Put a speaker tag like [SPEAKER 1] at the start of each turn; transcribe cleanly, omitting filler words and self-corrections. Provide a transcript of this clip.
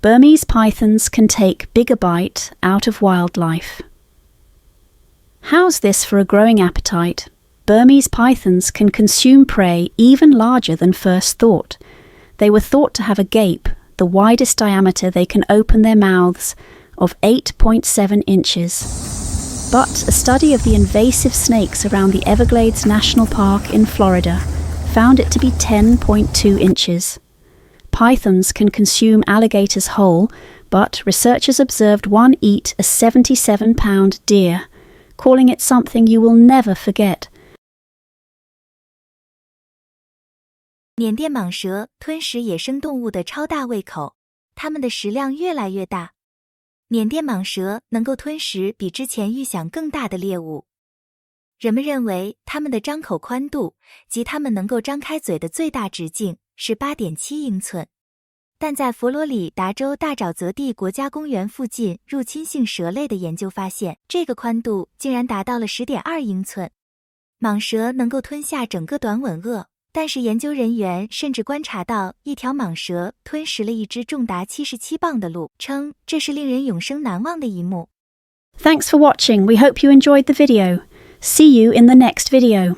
[SPEAKER 1] Burmese pythons can take bigger bite out of wildlife. How's this for a growing appetite? Burmese pythons can consume prey even larger than first thought. They were thought to have a gape, the widest diameter they can open their mouths, of 8.7 inches. But a study of the invasive snakes around the Everglades National Park in Florida found it to be 10.2 inches. Pythons can consume alligators whole, but researchers observed one eat a 77-pound deer, calling it something you will never forget.
[SPEAKER 2] 缅甸蟒蛇吞食野生动物的超大胃口，它们的食量越来越大。缅甸蟒蛇能够吞食比之前预想更大的猎物。人们认为它们的张口宽度及它们能够张开嘴的最大直径是 8.7 英寸。但在佛罗里达州大沼泽地国家公园附近入侵性蛇类的研究发现，这个宽度竟然达到了 10.2 英寸。蟒蛇能够吞下整个短吻鳄，但是研究人员甚至观察到一条蟒蛇吞食了一只重达77磅的鹿，称这是令人永生难忘的一幕。
[SPEAKER 1] Thanks for watching. We hope you enjoyed the video. See you in the next video.